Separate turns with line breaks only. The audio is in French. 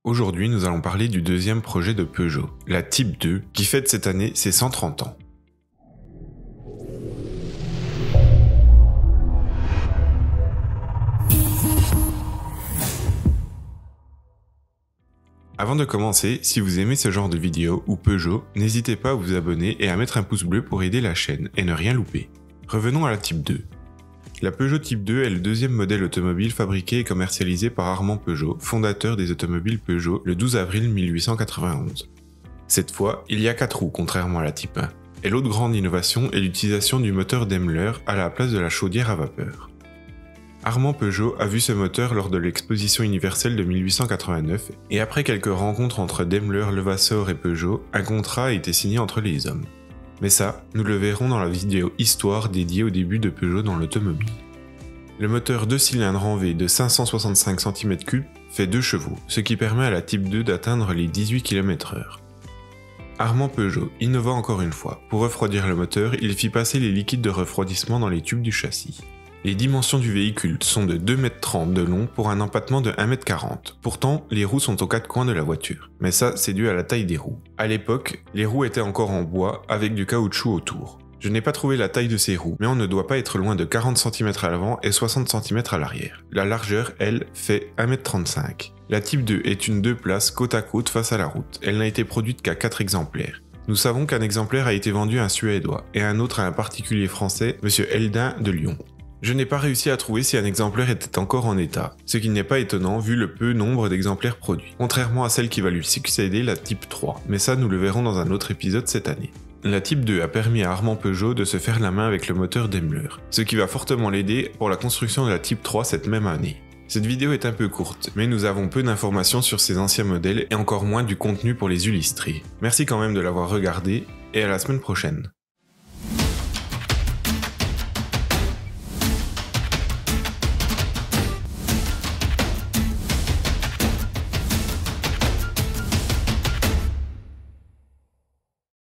Aujourd'hui, nous allons parler du deuxième projet de Peugeot, la Type 2, qui fête cette année ses 130 ans. Avant de commencer, si vous aimez ce genre de vidéo ou Peugeot, n'hésitez pas à vous abonner et à mettre un pouce bleu pour aider la chaîne et ne rien louper. Revenons à la Type 2. La Peugeot Type 2 est le deuxième modèle automobile fabriqué et commercialisé par Armand Peugeot, fondateur des automobiles Peugeot le 12 avril 1891. Cette fois, il y a 4 roues contrairement à la Type 1, et l'autre grande innovation est l'utilisation du moteur Daimler à la place de la chaudière à vapeur. Armand Peugeot a vu ce moteur lors de l'exposition universelle de 1889 et après quelques rencontres entre Daimler, Levasseur et Peugeot, un contrat a été signé entre les hommes. Mais ça, nous le verrons dans la vidéo Histoire dédiée au début de Peugeot dans l'automobile. Le moteur 2 cylindres en V de 565 cm3 fait 2 chevaux, ce qui permet à la Type 2 d'atteindre les 18 km/h. Armand Peugeot innova encore une fois. Pour refroidir le moteur, il fit passer les liquides de refroidissement dans les tubes du châssis. Les dimensions du véhicule sont de 2,30 m de long pour un empattement de 1,40 m. Pourtant, les roues sont aux 4 coins de la voiture. Mais ça, c'est dû à la taille des roues. À l'époque, les roues étaient encore en bois avec du caoutchouc autour. Je n'ai pas trouvé la taille de ces roues, mais on ne doit pas être loin de 40 cm à l'avant et 60 cm à l'arrière. La largeur, elle, fait 1,35 m. La Type 2 est une 2 places côte à côte face à la route. Elle n'a été produite qu'à 4 exemplaires. Nous savons qu'un exemplaire a été vendu à un Suédois et un autre à un particulier français, M. Eldin de Lyon. Je n'ai pas réussi à trouver si un exemplaire était encore en état, ce qui n'est pas étonnant vu le peu nombre d'exemplaires produits, contrairement à celle qui va lui succéder, la Type 3, mais ça nous le verrons dans un autre épisode cette année. La Type 2 a permis à Armand Peugeot de se faire la main avec le moteur Daimler, ce qui va fortement l'aider pour la construction de la Type 3 cette même année. Cette vidéo est un peu courte, mais nous avons peu d'informations sur ces anciens modèles et encore moins du contenu pour les illustrer. Merci quand même de l'avoir regardé, et à la semaine prochaine.